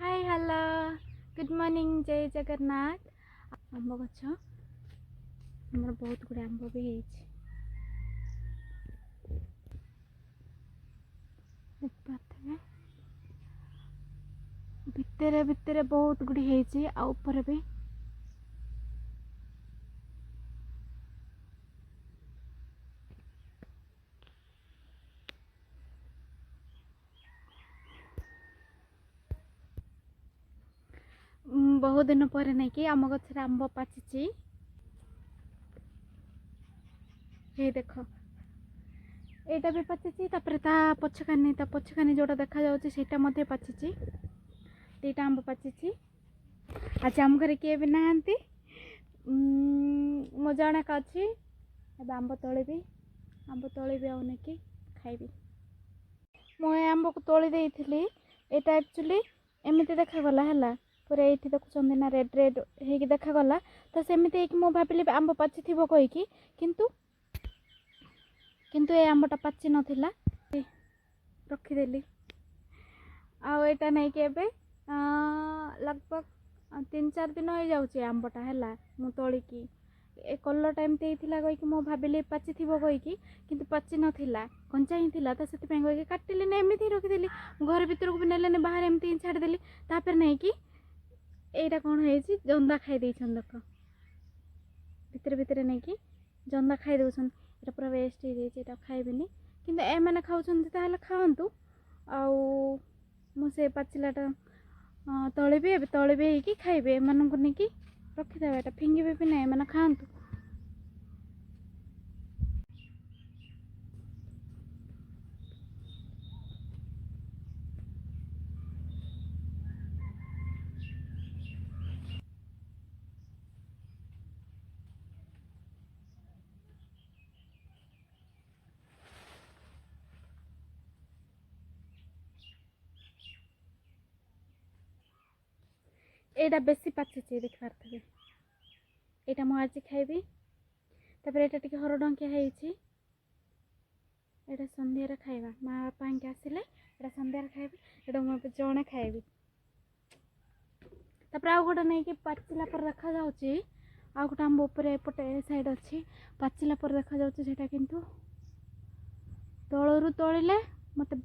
Hi hello good morning जय जगन्नाथ। आंब गछ हमर बहुत गुड़े आंब भी भितरे भितरे बहुत गुड़ी है आ ऊपर भी बहुत दिन पर नहीं कि आम गछरे आंब पाचिची। ये देख एटा भी पाचिची तापर ता पछकानी जोटा देखा जाउची सेटा मध्ये पाचिची। दीटा आंब पाचिची। आज आम घर किए भी नहांती मो जणक अच्छी आंब तोली आने की खाइबी। मुझे आंब को तोली देइथिली एटा एक्चुअली एमती देखा है पूरा ये देखुं ना रेड रेड हो देखा तो सेमती मु भाविली आंब पाची थी कहीकि किंतु किंतु ये आंबटा पाची नाला रखीदेली आईटा नहीं कि लगभग 3-4 दिन हो जाऊँगी आंबटा है मु तोलिकी ए कलर टाइम कहीकि मु भाविली पाची थी कहीकि किंतु पाची नाला कंचा ही था तो से कहीकि काटिली ना एमती रखीदेली घर भीतर को भी नेले बाहर एमती छाड़देली तापर नहीं कि एटा कौन है जंदा खाई देख भितर भितर नहीं कि जंदा खाई दौन ये पूरा वेस्ट हो खाइबेनि किंतु ए मैंने खाऊँ खातु आउ पाचिलाटा तलबी कि खाइबे एमान को नहीं रखीदे एटा फिंगे भी ना मैंने खातु। एटा बेसी पाचिची देख पारे यहाँ मुझे खाइबी तापर एटा टिके हरडंकिया एटा संध्यारे खाइबा माँ बापा के आसिले एटा संध्यारे खाइबी एटा मुझे जड़े खाइबी तापर आउ गोटे नहीं कि पाचिला पर देखा जाउची आ गोटे आंब ऊपर एपटे साइड अच्छी पाचिला पर देखा जाउची सेटा किंतु तलरू तोलिले मते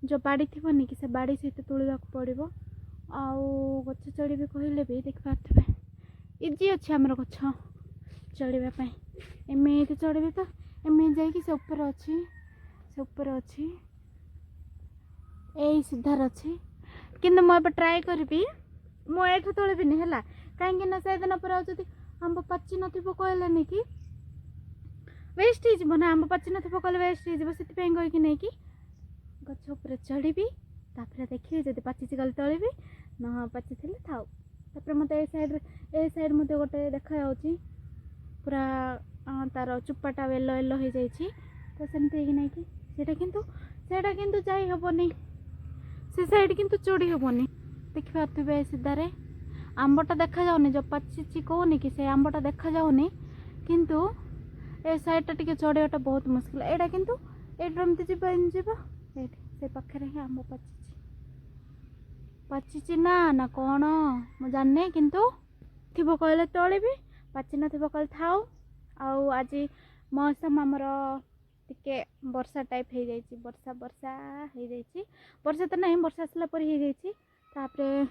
जो बाड़ी थी कि से बाड़ी सहित तोलिबा पड़िबो आउ गछ चढ़ी भी कहले भी देख पारे इजी अच्छे आमर गछ चढ़ापी एमती चढ़ी तो एम जा ऊपर अच्छी यही सीधार अच्छी कि मुझे ट्राए करी मुझे तोलिबिनी है कहीं से दिन पर आंब पाची न कहले कि वेस्ट हो आंब पाची न कहले वेस्ट हो कहीकि नहीं कि गछ उपर चढ़ी तापर देखिए जब पाची गल तोलिबी न पाची थे थाउ तापर मत ए साइड मत गोटे देखा पूरा तार चुपाटा येलो येलो हो जाइए तो सेमती नहीं कि सेटा किंतु जाई हेनी से साइड किंतु चढ़ी हेनी देखि पारे सीधारे आंबटा देखा जाऊनी जो पाची कहूनी कि से आंबटा देखा जाऊनी किंतु ए साइडटा टिके चढ़ाटा बहुत मुस्किल एटा किंतु एमती जीव से पाखे ही आंब पाची ना कौन मु जाने किंतु थी कहले तोलिबी पाची न कहले थाउ आउ आज मौसम आमर टिके वर्षा टाइप हो जाइए वर्षा वर्षा हो जाइए वर्षा तो नहीं वर्षा आसला पर हो जाइए तापर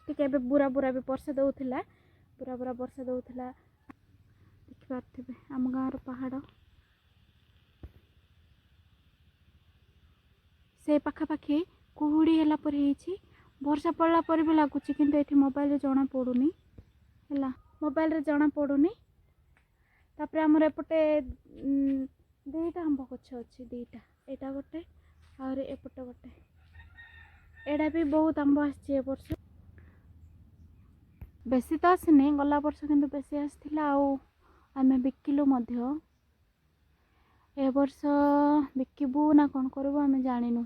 टिके बुरा बुरा भी वर्षा दौला बुरा बुरा वर्षा दौला देखि पारे आम गाँव पहाड़ से पखापाखि कुहुड़ी है वर्षा पड़ला पर भी लगुच कि ये मोबाइल जना पड़ूनी है मोबाइल जना पड़ूनी तापर आमर एपटे दीटा आंब गछ अच्छी दीटा एटा गोटे और एपटे गोटे एटा भी बहुत आंब आसी वर्ष बेसी तो आसनी गला वर्ष किंतु बेसी आसला आमे बिकिलु ए वर्ष बिकबू ना कौन करूँ आम जानिनु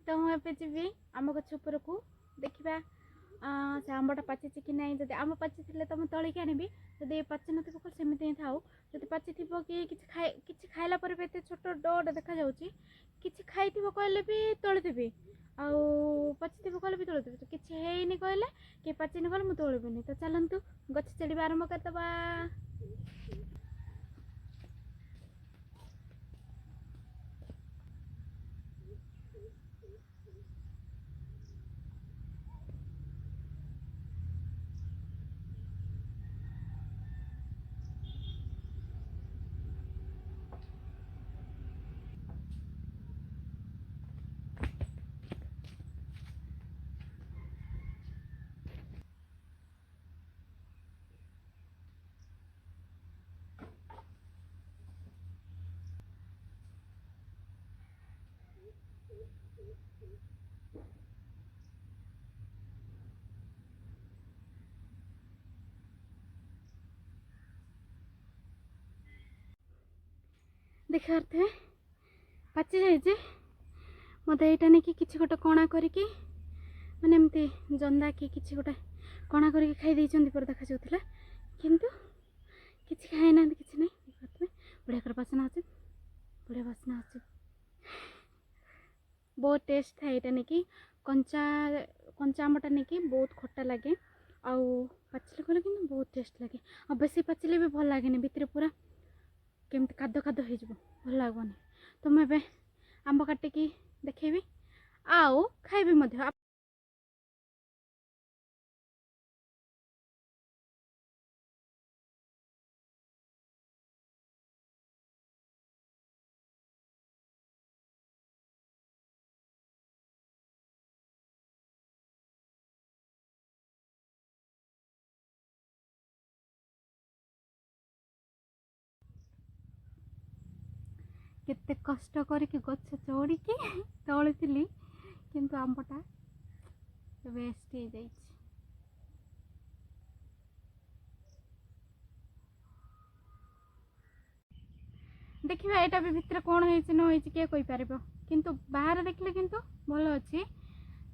तो मुझे जी आम गछ उपर को देखा से आंबटा पाची कि नहीं जब आम पाची थे तो मुझे तलिक आनी जब पाची न सेमती थाउ जब पाची थी कि खाइला पर भी एत छोट डोट देखा कि खाई कहले भी तोलिदेवी ଆଉ ପଚିଥିବ କହିଲେ ବି ତୋଳିଦେବି। କିଛି ହେଇନି କହିଲେ କି ପାଚିନି କହିଲେ ମୁଁ ତୋଳିବିନି। ତ ଚାଲନ୍ତୁ ଗଛ ଚଢ଼ିବା ଆରମ୍ଭ କରିଦେବା। ଦେଖିପାରୁଥିବେ ପାଚି ଯାଇଛି। ମୋତେ ଏଇଟା ନେଇକି କିଛି ଗୋଟେ କଣା କରିକି ମାନେ ଏମିତି ଜନ୍ଦା କି କିଛି ଗୋଟେ କଣା କରିକି ଖାଇ ଦେଇଛନ୍ତି ପରେ ଦେଖାଯାଉଥିଲା, କିନ୍ତୁ କିଛି ଖାଇନାହାନ୍ତି, କିଛି ନାହିଁ। ଦେଖିପାରୁଥିବେ ବଢ଼ିଆ କରି ବାସ୍ନା ଅଛି, ବଢ଼ିଆ ବାସ୍ନା ଅଛି, ବହୁତ ଟେଷ୍ଟ ଥାଏ ଏଇଟା ନେଇକି। କଞ୍ଚା କଞ୍ଚା ଆମ୍ବଟା ନେଇକି ବହୁତ ଖଟା ଲାଗେ, ଆଉ ପାଚିଲେ କହିଲେ କିନ୍ତୁ ବହୁତ ଟେଷ୍ଟ ଲାଗେ। ଆଉ ବେଶୀ ପାଚିଲେ ବି ଭଲ ଲାଗେନି, ଭିତରେ ପୁରା କେମିତି କାଦ କାଦ ହେଇଯିବ, ଭଲ ଲାଗିବନି। ତ ମୁଁ ଏବେ ଆମ୍ବ କାଟିକି ଦେଖେଇବି ଆଉ ଖାଇବି ମଧ୍ୟ। କେତେ କଷ୍ଟ କରିକି ଗଛ ଚଢ଼ିକି ତୋଳିଥିଲି, କିନ୍ତୁ ଆମ୍ବଟା ୱେଷ୍ଟ ହେଇଯାଇଛି। ଦେଖିବା ଏଇଟା ବି ଭିତରେ କ'ଣ ହେଇଛି ନ ହେଇଛି କିଏ କହିପାରିବ, କିନ୍ତୁ ବାହାରେ ଦେଖିଲେ କିନ୍ତୁ ଭଲ ଅଛି।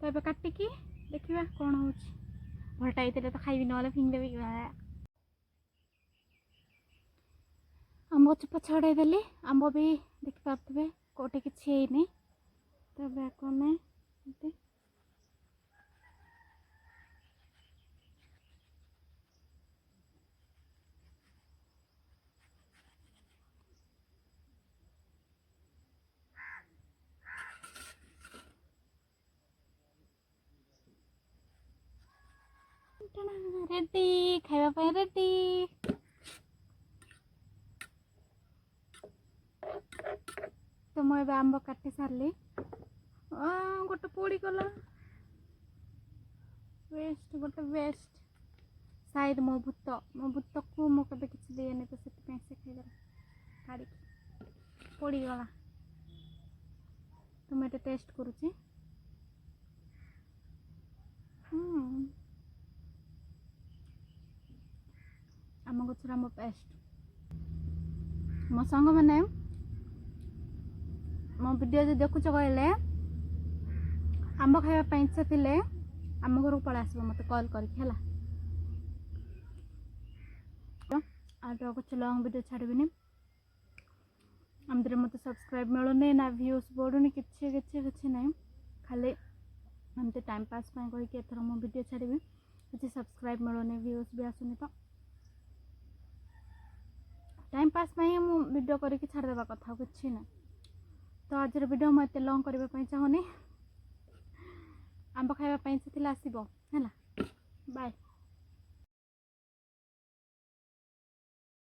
ତ ଏବେ କାଟିକି ଦେଖିବା କ'ଣ ହେଉଛି। ଭଲଟା ହେଇଥିଲେ ତ ଖାଇବି, ନହେଲେ ଫିଙ୍ଗିଦେବି। ଆମ୍ବ ଚୋପା ଛଡ଼େଇ ଦେଲି, ଆମ୍ବ ବି ଦେଖିପାରୁଥିବେ କେଉଁଠି କିଛି ହେଇନି। ତ ଏବେ ଆମେ ଏମିତି ରେଡି, ଖାଇବା ପାଇଁ ରେଡି। ତ ମୁଁ ଏବେ ଆମ୍ବ କାଟି ସାରିଲି। ଗୋଟେ ପୋଡ଼ିଗଲା, ୱେଷ୍ଟ, ଗୋଟେ ୱେଷ୍ଟ। ସାଇଦ୍ ମୋ ଭୂତକୁ ମୁଁ କେବେ କିଛି ଦିଏନି, ତ ସେଥିପାଇଁ ସେ ଖାଇଦେଲା କାଢ଼ିକି, ପୋଡ଼ିଗଲା। ତ ମୁଁ ଏଇଟା ଟେଷ୍ଟ କରୁଛି। ଆମ ଗଛର ଆମ୍ବ ବେଷ୍ଟ। ମୋ ସାଙ୍ଗମାନେ ମୋ ଭିଡ଼ିଓ ଯଦି ଦେଖୁଛ କହିଲେ ଆମ୍ବ ଖାଇବା ପାଇଁ ଇଚ୍ଛା ଥିଲେ ଆମ ଘରକୁ ପଳେଇ ଆସିବ ମୋତେ କଲ୍ କରିକି ହେଲା। ଆଉ କିଛି ଲଙ୍ଗ ଭିଡ଼ିଓ ଛାଡ଼ିବିନି। ଏମିତିରେ ମୋତେ ସବସ୍କ୍ରାଇବ୍ ମିଳୁନି ନା ଭ୍ୟୁଜ୍ ବଢ଼ୁନି, କିଛି ନାହିଁ। ଖାଲି ଏମିତି ଟାଇମ୍ ପାସ୍ ପାଇଁ କହିକି ଏଥର ମୁଁ ଭିଡ଼ିଓ ଛାଡ଼ିବି। କିଛି ସବସ୍କ୍ରାଇବ୍ ମିଳୁନି, ଭ୍ୟୁଜ୍ ବି ଆସୁନି, ତ ଟାଇମ୍ ପାସ୍ ପାଇଁ ମୁଁ ଭିଡ଼ିଓ କରିକି ଛାଡ଼ିଦେବା କଥା, ଆଉ କିଛି ନାହିଁ। ତ ଆଜିର ଭିଡ଼ିଓ ମୁଁ ଏତେ ଲଙ୍ଗ କରିବା ପାଇଁ ଚାହୁଁନି। ଆମ୍ବ ଖାଇବା ପାଇଁ ଇଚ୍ଛା ଥିଲା ଆସିବ ହେଲା। ବାଏ।